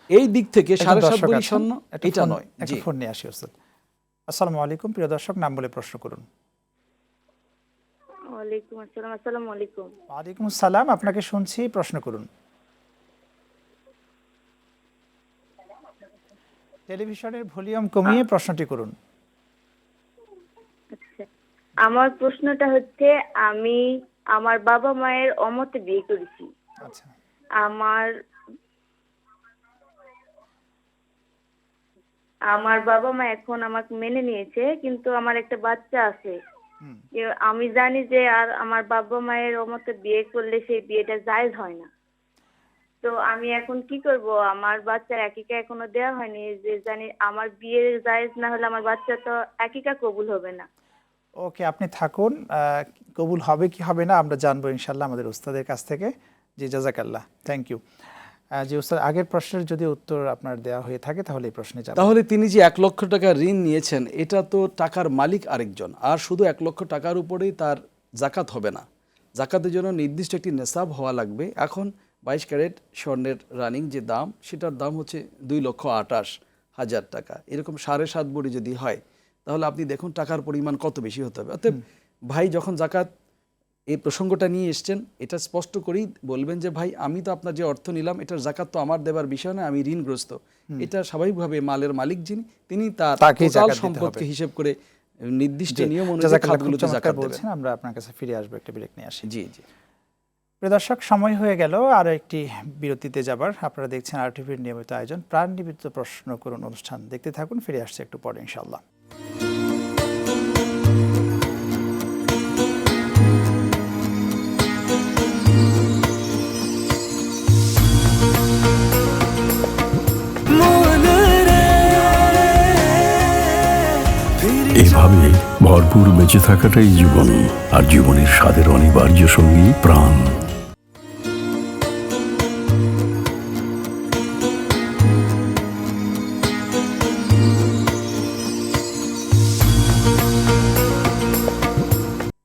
এই দিক থেকে 7.5 ভরি স্বর্ণ এটা নয়। জি, ফোন নিয়ে আসি ওস্তাদ। আসসালামু আলাইকুম, প্রিয় দর্শক, নাম বলে প্রশ্ন করুন। ওয়ালাইকুম আসসালাম। আসসালামু আলাইকুম। ওয়ালাইকুম আসসালাম, আপনাকে শুনছি, প্রশ্ন করুন। টেলিভিশনের ভলিউম কমিয়ে প্রশ্নটি করুন। আচ্ছা, আমার প্রশ্নটা হচ্ছে, আমি আমার বাবা মায়ের অমতে বিয়ে করেছি। আচ্ছা, আমার বাবা মা এখন আমাকে মেনে নিয়েছে, কিন্তু আমার একটা বাচ্চা আছে। আমি জানি যে আর আমার বাবা মায়ের অমতে বিয়ে করলে সেই বিয়েটা জায়েজ হয় না। তো আমি এখন কি করব? আমার বাচ্চার আকিকা এখনো দেওয়া হয়নি, যে জানি আমার বিয়ে জায়েজ না হলে আমার বাচ্চা তো আকিকা কবুল হবে না। ওকে, আপনি থাকুন, কবুল হবে কি হবে না আমরা জানবো ইনশাল্লাহ আমাদের উস্তাদের কাছ থেকে। জি, জাযাকাল্লাহ, থ্যাংক ইউ। যে উস্তাদ, আগের প্রশ্নের যদি উত্তর আপনার দেওয়া হয়ে থাকে তাহলে এই প্রশ্নে যাব। তাহলে তিনি যে 1 লক্ষ টাকা ঋণ নিয়েছেন, এটা তো টাকার মালিক আরেকজন, আর শুধু 1 লক্ষ টাকার উপরেই তার জাকাত হবে না। জাকাতের জন্য নির্দিষ্ট একটি নেসাব হওয়া লাগবে। এখন 22 ক্যারেট স্বর্ণের রানিং যে দাম, সেটার দাম হচ্ছে 2,28,000 টাকা। এরকম 7.5 ভরি যদি হয়, তাহলে আপনি দেখুন টাকার পরিমাণ কত বেশি হতে হবে। অতএব ভাই যখন জাকাত এই প্রসঙ্গটা নিয়ে এসছেন, এটা স্পষ্ট করেই বলবেন যে ভাই আমি তো আপনার যে অর্থ নিলাম এটার জাকাত তো আমার দেবার বিষয় না, আমি ঋণগ্রস্ত। এটা স্বাভাবিকভাবে মালের মালিক যিনি, তিনি তার টোটাল সম্পদকে হিসেব করে নির্দিষ্ট নিয়ম অনুযায়ী খাতগুলোতে জাকাত দেবেন। আমরা আপনার কাছে ফিরে আসবো, একটা ব্রেক নিয়ে আসি। জি জি, প্রিয় দর্শক, সময় হয়ে গেল আরো একটি বিরতিতে যাবার। আপনারা দেখছেন আরটিভির নিয়মিত আয়োজন প্রাণ নিবেদিত প্রশ্ন করুন অনুষ্ঠান। দেখতে থাকুন, ফিরে আসছে একটু পরে ইনশাআল্লাহ। এভাবে ভরপুর বেঁচে থাকাটাই জীবন, আর জীবনের স্বাদের অনিবার্য সঙ্গী প্রাণ।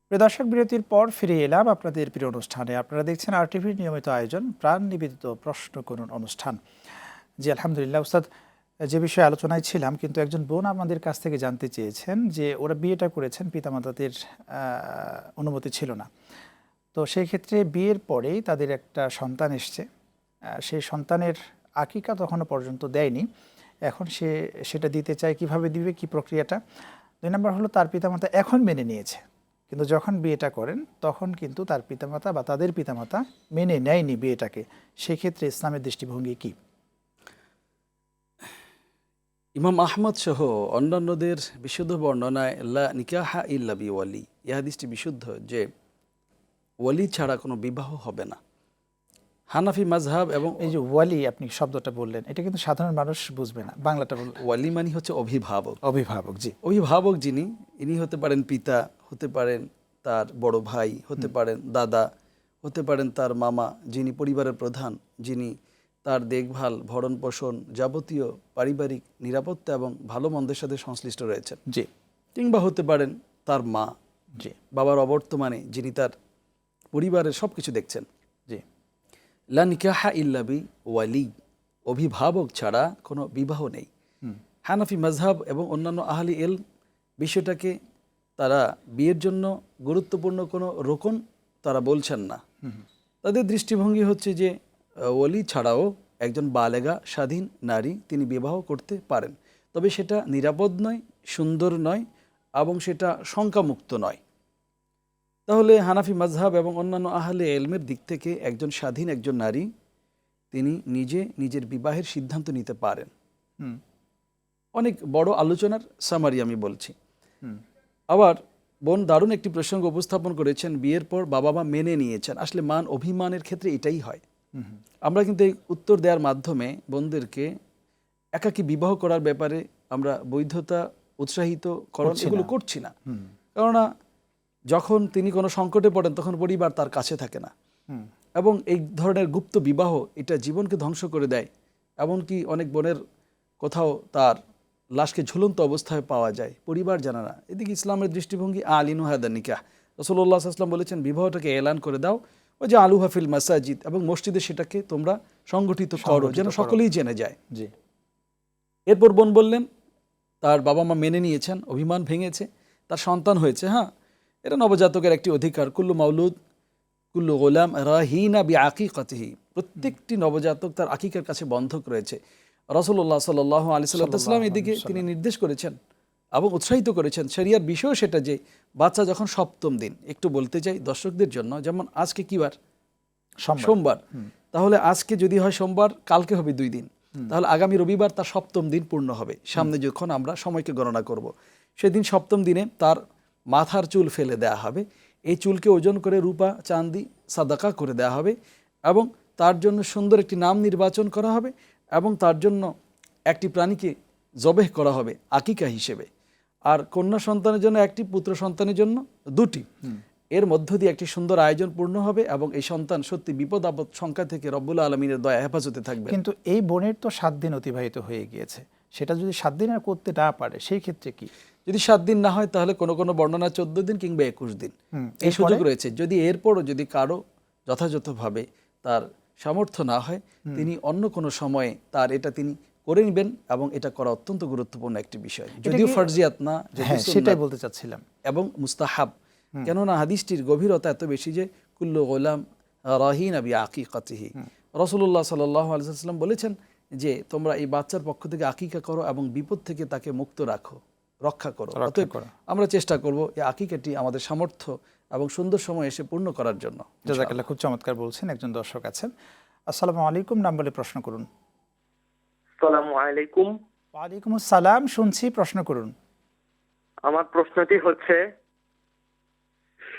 প্রিয় দর্শক, বিরতির পর ফিরে এলাম আপনাদের প্রিয় অনুষ্ঠানে। আপনারা দেখছেন আরটিভির নিয়মিত আয়োজন প্রাণ নিবেদিত প্রশ্ন করুন অনুষ্ঠান। জি, আলহামদুলিল্লাহ উস্তাদ, যে বিষয়ে আলোচনায় ছিলাম, কিন্তু একজন বোন আমাদের কাছ থেকে জানতে চেয়েছেন যে ওরা বিয়েটা করেছেন, পিতামাতাদের অনুমতি ছিল না। তো সেই ক্ষেত্রে বিয়ের পরেই তাদের একটা সন্তান এসছে, সেই সন্তানের আকিকা তখনও পর্যন্ত দেয়নি। এখন সে সেটা দিতে চায়, কিভাবে দিবে, কি প্রক্রিয়াটা। 2 নম্বর হলো, তার পিতামাতা এখন মেনে নিয়েছে, কিন্তু যখন বিয়েটা করেন তখন কিন্তু তার পিতামাতা বা তাদের পিতামাতা মেনে নেয়নি বিয়েটাকে। সেক্ষেত্রে ইসলামের দৃষ্টিভঙ্গি কি? ইমাম আহমদ সহ অন্যান্যদের বিশুদ্ধ বর্ণনায় লা নিকাহা ইল্লা বিওয়ালি, এই হাদিসটি বিশুদ্ধ, যে ওয়ালি ছাড়া কোনো বিবাহ হবে না। হানাফি মাযহাব এবং এই যে ওয়ালি আপনি শব্দটা বললেন, এটা কিন্তু সাধারণ মানুষ বুঝবে না, বাংলাটা ওয়ালি মানে হচ্ছে অভিভাবক। অভিভাবক, জি, অভিভাবক যিনি, ইনি হতে পারেন পিতা, হতে পারেন তার বড় ভাই, হতে পারেন দাদা, হতে পারেন তার মামা, যিনি পরিবারের প্রধান, যিনি তার দেখভাল, ভরণ পোষণ, যাবতীয় পারিবারিক নিরাপত্তা এবং ভালো মন্দের সাথে সংশ্লিষ্ট রয়েছেন। জি, কিংবা হতে পারেন তার মা, জি, বাবার অবর্তমানে যিনি তার পরিবারের সব কিছু দেখছেন। জি, লা নিকাহা ইল্লা বি ওয়ালি, অভিভাবক ছাড়া কোনো বিবাহ নেই। হানাফি মাযহাব এবং অন্যান্য আহলি ইলম বিষয়টাকে তারা বিয়ের জন্য গুরুত্বপূর্ণ কোনো রোকন তারা বলছেন না। তাদের দৃষ্টিভঙ্গি হচ্ছে যে ওয়ালি ছাড়াও একজন বালেগা স্বাধীন নারী তিনি বিবাহ করতে পারেন, তবে সেটা নিরাপদ নয়, সুন্দর নয় এবং সেটা শঙ্কামুক্ত নয়। তাহলে হানাফি মাযহাব এবং অন্যান্য আহলে ইলমের দিক থেকে একজন স্বাধীন একজন নারী তিনি নিজে নিজের বিবাহের সিদ্ধান্ত নিতে পারেন। অনেক বড় আলোচনার সামারি আমি বলছি। আবার বোন দারুণ একটি প্রসঙ্গ উপস্থাপন করেছেন, বিয়ের পর বাবা মা মেনে নিয়েছেন। আসলে মান অভিমানের ক্ষেত্রে এটাই হয়। আমরা কিন্তু এই উত্তর দেওয়ার মাধ্যমে বোনদেরকে একাকী বিবাহ করার ব্যাপারে আমরা বৈধতা উৎসাহিত এগুলো করছি না। কেননা যখন তিনি কোনো সংকটে পড়েন তখন পরিবার তার কাছে থাকে না, এবং এই ধরনের গুপ্ত বিবাহ এটা জীবনকে ধ্বংস করে দেয়। এমনকি অনেক বোনের কোথাও তার লাশকে ঝুলন্ত অবস্থায় পাওয়া যায়, পরিবার জানা না। এদিকে ইসলামের দৃষ্টিভঙ্গি আলিনু হাদা নিকাহ, রাসূলুল্লাহ সাল্লাল্লাহু আলাইহি ওয়াসাল্লাম বলেছেন বিবাহটাকে এলান করে দাও, ও যে আলু হাফিল মাসাজিদ, এবং মসজিদে সেটাকে তোমরা সংগঠিত করো যেন সকলেই জেনে যায়। জি। এরপর বোন বললেন তার বাবা মা মেনে নিয়েছেন, অভিমান ভেঙেছে, তার সন্তান হয়েছে। হ্যাঁ, এটা নবজাতকের একটি অধিকার। কুল্লু মাউলুদ কুল্লু গোলাম রাহিনা বি আকিকাতিহি, প্রত্যেকটি নবজাতক তার আকিকার কাছে বন্ধক রয়েছে। রাসূলুল্লাহ সাল্লাল্লাহু আলাইহি ওয়াসাল্লাম এদিকে তিনি নির্দেশ করেছেন এবং উৎসাহিত করেছেন। শরিয়ার বিষয় সেটা যে বাচ্চা যখন সপ্তম দিন, একটু বলতে চাই দর্শকদের জন্য, যেমন আজকে কি বার? সোমবার। তাহলে আজকে যদি হয় সোমবার, কালকে হবে 2 দিন, তাহলে আগামী রবিবার তার সপ্তম দিন পূর্ণ হবে। সামনে যখন আমরা সময়কে গণনা করব, সেদিন সপ্তম দিনে তার মাথার চুল ফেলে দেয়া হবে। এই চুলকে ওজন করে রূপা চাঁদি সাদাকা করে দেয়া হবে, এবং তার জন্য সুন্দর একটি নাম নির্বাচন করা হবে, এবং তার জন্য একটি প্রাণীকে জবেহ করা হবে আকিকা হিসেবে। আর কন্যা সন্তানের জন্য একটি, পুত্র সন্তানের জন্য 2টি। এর মধ্য দিয়ে একটি সুন্দর আয়োজন পূর্ণ হবে, এবং এই সন্তান সত্যি বিপদ আপদ সংখ্যা থেকে রব্বুল আলমিনের দয়া হেফাজতে থাকবে। কিন্তু এই বোনের তো 7 দিন অতিবাহিত হয়ে গিয়েছে, সেটা যদি 7 দিন আর করতে না পারে সেই ক্ষেত্রে কি? যদি 7 দিন না হয় তাহলে কোনো কোনো বর্ণনা 14 দিন কিংবা 21 দিন এই সুযোগ রয়েছে। যদি এরপরও যদি কারো যথাযথভাবে তার সামর্থ্য না হয়, তিনি অন্য কোনো সময়ে তার এটা তিনি করে নেবেন, এবং এটা করা অত্যন্ত গুরুত্বপূর্ণ একটি বিষয়, যদিও ফারজিয়াত না, সেটাই বলতে চাচ্ছিলাম, এবং মুস্তাহাব। কেননা হাদিসটির গভীরতা এত বেশি যে কুল্লু গোলাম রাহিনা বি আকিকাতিহি, রাসূলুল্লাহ সাল্লাল্লাহু আলাইহি ওয়াসাল্লাম বলেছেন যে তোমরা এই বাচ্চার পক্ষ থেকে আকিকা করো এবং বিপদ থেকে তাকে মুক্ত রাখো, রক্ষা করো। অতএব আমরা চেষ্টা করব এই আকিকাটি আমাদের সামর্থ্য এবং সুন্দর সময় এসে পূর্ণ করার জন্য। জাযাকাল্লাহ, খুব চমৎকার বলছেন। একজন দর্শক আছেন। আসসালামু আলাইকুম, নাম বলে প্রশ্ন করুন। আসসালামু আলাইকুম। ওয়ালাইকুম আসসালাম, শুনছি, প্রশ্ন করুন। আমার প্রশ্নটি হচ্ছে,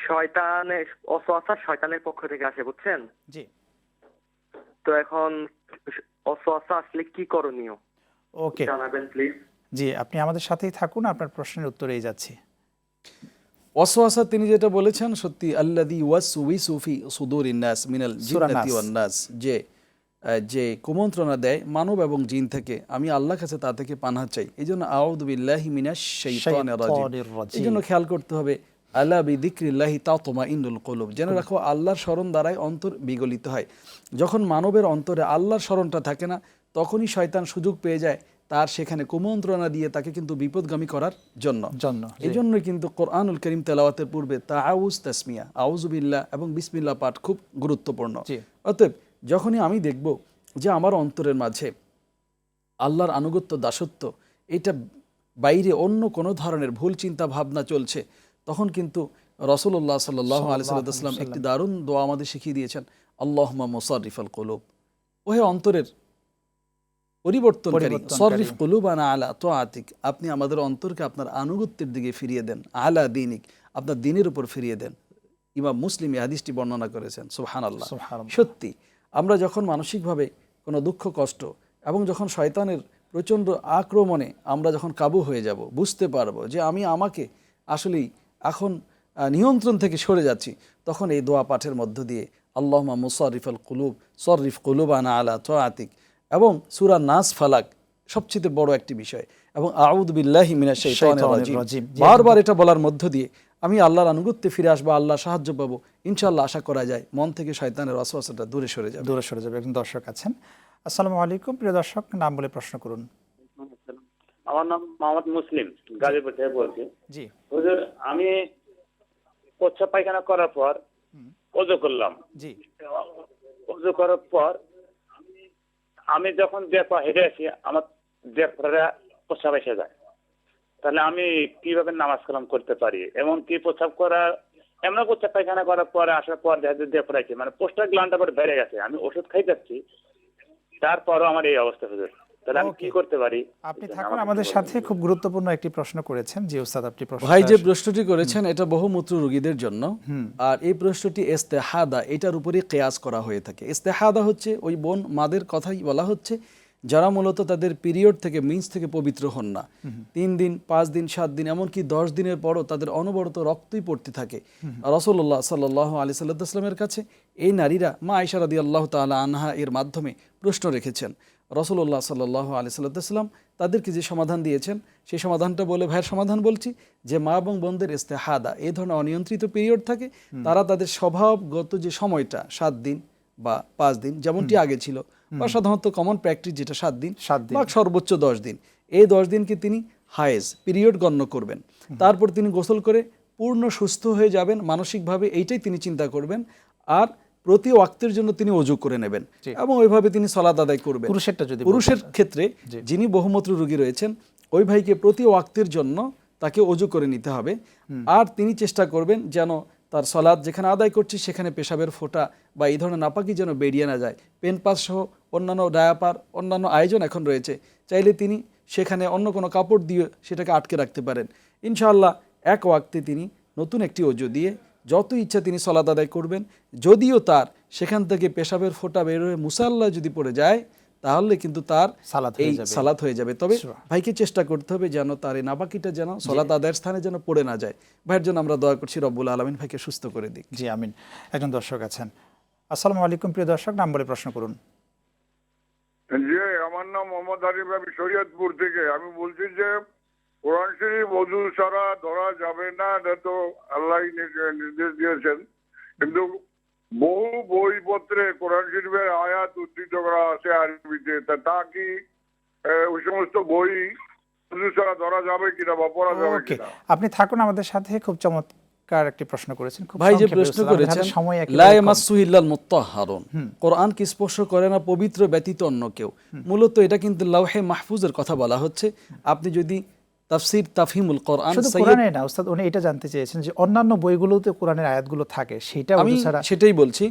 শয়তানের ওয়াসওয়াসা শয়তানের পক্ষ থেকে আসে, বুঝছেন? জি। তো এখন ওয়াসওয়াসা আসলে কি করণীয় ওকে, জানাবেন প্লিজ। জি, আপনি আমাদের সাথেই থাকুন, আপনার প্রশ্নের উত্তরেই যাচ্ছি। ওয়াসওয়াসা তিনি যেটা বলেছেন সত্যি, আল্লাযী ওয়াসউইসু ফি সুদুরিন নাস মিনাল জিন্নাতি ওয়ান নাস, যে কুমন্ত্রণা দেয় মানব এবং জিন থেকে, আমি আল্লাহর কাছে তা থেকে পানাহ চাই। এইজন্য আউযু বিল্লাহি মিনাশ শাইতানির রাজিম। এইজন্য খেয়াল করতে হবে, আলা বিযিকরিল্লাহি তাতমাইন্নুল কুলুব, জেনে রাখো আল্লাহর স্মরণ দ্বারাই অন্তর বিগলিত হয়। যখন মানবের অন্তরে আল্লাহর স্মরণটা থাকে না, তখনই শয়তান সুযোগ পেয়ে যায় তার সেখানে কুমন্ত্রণা দিয়ে তাকে কিন্তু বিপদগামী করার জন্য। এই জন্যই কিন্তু কোরআনুল কারীম তেলাওয়াতের পূর্বে তাআউজ, তাসমিয়া, আউযু বিল্লাহ এবং বিসমিল্লাহ পাঠ খুব গুরুত্বপূর্ণ। অতএব যখনই আমি দেখব যে আমার অন্তরের মাঝে আল্লাহর আনুগত্য, দাসত্ব, এটা বাইরে অন্য কোনো ধরনের ভুল চিন্তা ভাবনা চলছে, তখন কিন্তু রাসূলুল্লাহ সাল্লাল্লাহু আলাইহি ওয়াসাল্লাম একটি দারুণ দোয়া আমাদের শিখিয়ে দিয়েছেন, আল্লাহুম্মা মুসাররিফাল কুলুব, ওহে অন্তরের পরিবর্তনকারী, সররিফ কুলুবানা আলা তাআতিক, আপনি আমাদের অন্তরকে আপনার আনুগত্যের দিকে ফিরিয়ে দেন, আলা দীনিক, আপনার দ্বীনের উপর ফিরিয়ে দেন। ইমাম মুসলিম এই হাদিসটি বর্ণনা করেছেন। সুবহানাল্লাহ। সত্যি আমরা যখন মানসিকভাবে কোনো দুঃখ কষ্ট এবং যখন শয়তানের প্রচণ্ড আক্রমণে আমরা যখন কাবু হয়ে যাব, বুঝতে পারবো যে আমি আমাকে আসলেই এখন নিয়ন্ত্রণ থেকে সরে যাচ্ছি, তখন এই দোয়া পাঠের মধ্য দিয়ে আল্লাহুম্মা মুসাররিফাল কুলুব সররিফ কুলুবানা আলা তাআতিক এবং সূরা নাস ফালাক সবচেয়ে বড় একটি বিষয়, এবং আউযু বিল্লাহি মিনাশ শাইতানির রাজিম, বারবার এটা বলার মধ্য দিয়ে আমি আল্লাহর আনুগত্যে ফিরে আসবো, আল্লাহর সাহায্য পাবো। ইনশাআল্লাহ আশা করা যায় মন থেকে শয়তানের ওয়াসওয়াসাটা দূরে সরে যাবে। একজন দর্শক আছেন। আসসালামু আলাইকুম, প্রিয় দর্শক, নাম বলে প্রশ্ন করুন। আমার নাম মোহাম্মদ মুসলিম, গাজীপুর থেকে বলছি। জি হুজুর, আমি প্রস্রাব পায়খানা করার পর ওযু করলাম। জি। ওযু করার পর আমি যখন দেখো হেঁটে আসি, আমার দেখরা প্রস্রাব এসে যায়, তাহলে আমি কিভাবে নামাজ কালাম করতে পারি? এমনকি প্রস্রাব করা, এমন প্রস্রাব পায়খানা করার পরে আসার পর দেখা পড়াইছি, মানে পোস্টার গ্ল্যান্ডটা বেড়ে গেছে, আমি ওষুধ খাই যাচ্ছি, তারপরও আমার এই অবস্থা হুজুর। তাহলে আমি কি Okay. করতে পারি? আপনি থাকুন আমাদের সাথে, খুব গুরুত্বপূর্ণ একটি প্রশ্ন করেছেন। জি উস্তাদ, আপনি প্রশ্ন ভাই যে প্রশ্নটি করেছেন এটা বহুমূত্র রোগীদের জন্য, হুম। আর এই প্রশ্নটি ইস্তেহাদা এটার উপরে কেয়াস করা হয়ে থাকে। ইস্তেহাদা হচ্ছে ওই বোন মাদের কথাই বলা হচ্ছে যারা মূলত তাদের পিরিয়ড থেকে মিন্স থেকে পবিত্র হন না, 3 দিন 5 দিন 7 দিন এমনকি 10 দিনের পরও তাদের অনবরত রক্তই পড়তে থাকে। রাসূলুল্লাহ সাল্লাল্লাহু আলাইহি সাল্লামের কাছে এই নারীরা মা আয়েশা রাদিয়াল্লাহু তাআলা আনহা এর মাধ্যমে প্রশ্ন রেখেছেন। রাসূলুল্লাহ সাল্লাল্লাহু আলাইহি সাল্লাম তাদেরকে যে সমাধান দিয়েছেন সেই সমাধানটা বলে ভাইয়ের সমাধান বলছি যে মা এবং বোনদের ইস্তেহাদা এই ধরনের অনিয়ন্ত্রিত পিরিয়ড থাকে, তারা তাদের স্বভাবগত যে সময়টা 7 দিন বা 5 দিন যেমনটি আগে ছিল, বা সাধারণত কমন প্র্যাকটিস যেটা 7 দিন বা সর্বোচ্চ 10 দিন, এই 10 দিনকে তিনি হায়েজ পিরিয়ড গণ্য করবেন। তারপর তিনি গোসল করে পূর্ণ সুস্থ হয়ে যাবেন মানসিকভাবে, এইটাই তিনি চিন্তা করবেন। আর প্রতি ওয়াক্তের জন্য তিনি ওযু করে নেবেন এবং ওইভাবে তিনি সালাত আদায় করবেন। পুরুষের ক্ষেত্রে যিনি বহুমূত্র রোগী রয়েছেন ওই ভাইকে প্রতি ওয়াক্তের জন্য তাকে ওযু করে নিতে হবে। আর তিনি চেষ্টা করবেন যেন তার সালাত যেখানে আদায় করছে সেখানে পেশাবের ফোঁটা বা এই ধরনের নাপাকি যেন বেরিয়ে না যায়। পেন পাস সহ অন্যান্য ডায়াপার অন্যান্য আয়োজন এখন রয়েছে, চাইলে তিনি সেখানে অন্য কোনো কাপড় দিয়ে সেটাকে আটকে রাখতে পারেন। ইনশাআল্লাহ এক ওয়াক্তে তিনি নতুন একটি ওযু দিয়ে যত ইচ্ছা তিনি সালাত আদায় করবেন। যদিও তার সেখান থেকে পেশাবের ফোঁটা বের হয়ে মুসাল্লা যদি পড়ে যায় তাহলে কিন্তু তার এই সালাত হয়ে যাবে। তবে ভাইকে চেষ্টা করতে হবে যেন তার এই নাপাকিটা যেন সালাত আদায়ের স্থানে যেন পড়ে না যায়। ভাইয়ের জন্য আমরা দোয়া করছি রব্বুল আলামিন ভাইকে সুস্থ করে দিক। জি আমিন। একজন দর্শক আছেন। আসসালামু আলাইকুম প্রিয় দর্শক, নাম বলে প্রশ্ন করুন। জি, আমার নাম মোহাম্মদ আরিফ, আমি শরীয়তপুর থেকে। আমি বলছি যে কোরআন শরীফ ওযু ছাড়া ধরা যাবে না, এটা তো আল্লাহ নির্দেশ দিয়েছেন, কিন্তু বহু বইপত্রে কোরআন শরীফের আয়াত উদ্ধৃত করা আছে আরবিতে, তা কি ওই সমস্ত বই ওযু ছাড়া ধরা যাবে কিনা বা পড়া যাবে কিনা? আপনি থাকুন আমাদের সাথে, খুব চমৎকার একটি প্রশ্ন করেছেন। ভাই যে প্রশ্ন করেছেন লা ইয়ামাসসু ইল্লাল মুত্তাহহারুন, কোরআন কি স্পর্শ করে না পবিত্র ব্যতীত অন্য কেউ, মূলত এটা কিন্তু লাওহে মাহফুজের কথা বলা হচ্ছে। আপনি যদি তাফসীর তাফহিমুল কোরআন, শুধু কোরআনে না উস্তাদ, উনি এটা জানতে চেয়েছেন যে অন্যান্য বইগুলোতে কোরআনের আয়াতগুলো থাকে, সেটা আমি সেটাই বলছি।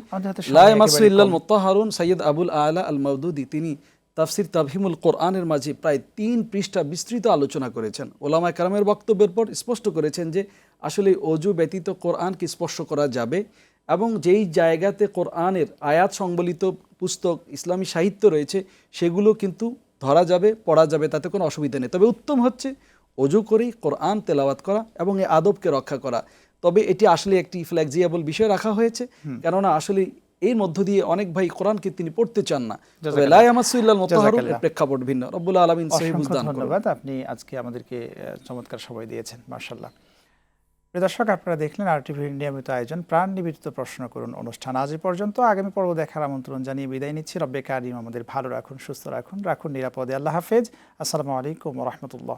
লা ইয়ামাসসু ইল্লাল মুত্তাহহারুন সৈয়দ আবুল আলা আল মাওদুদি তিনি তাফসীর তাফহিমুল কোরআনের মাঝে প্রায় 3 পৃষ্ঠা বিস্তৃত আলোচনা করেছেন। ওলামায়ে কেরামের বক্তব্যের পর স্পষ্ট করেছেন যে আসলে ওযু ব্যতীত কোরআনকে স্পর্শ করা যাবে, এবং যেই জায়গাতে কোরআনের আয়াত সংবলিত পুস্তক ইসলামী সাহিত্য রয়েছে সেগুলো কিন্তু ধরা যাবে, পড়া যাবে, তাতে কোনো অসুবিধা নেই। তবে উত্তম হচ্ছে ওযু করেই কোরআন তেলাওয়াত করা এবং এই আদবকে রক্ষা করা। তবে এটি আসলে একটি ফ্লেক্সিবল বিষয় রাখা হয়েছে, কেননা আসলে এর মধ্য দিয়ে অনেক ভাই কোরআনকে তিনি পড়তে চান না। তবে লা ইয়ামাসসু ইল্লাল মুত্তাহহারুন এর প্রেক্ষাপট ভিন্ন। রব্বুল আলামিন সহিহ বুঝদান করুন। ধন্যবাদ, আপনি আজকে আমাদেরকে চমৎকার সময় দিয়েছেন, মাশাআল্লাহ। প্রিয় দর্শক, আপনারা দেখলেন আরটিভির নিয়মিত আয়োজন প্রাণ নিবেদিত প্রশ্ন করুন অনুষ্ঠান। আজ এই পর্যন্ত। আগামী পর্ব দেখার আমন্ত্রণ জানিয়ে বিদায় নিচ্ছি। রব্বে কারিম আমাদের ভালো রাখুন, সুস্থ রাখুন, রাখুন নিরাপদে। আল্লাহ হাফেজ। আসসালামু আলাইকুম ওয়া রাহমাতুল্লাহ।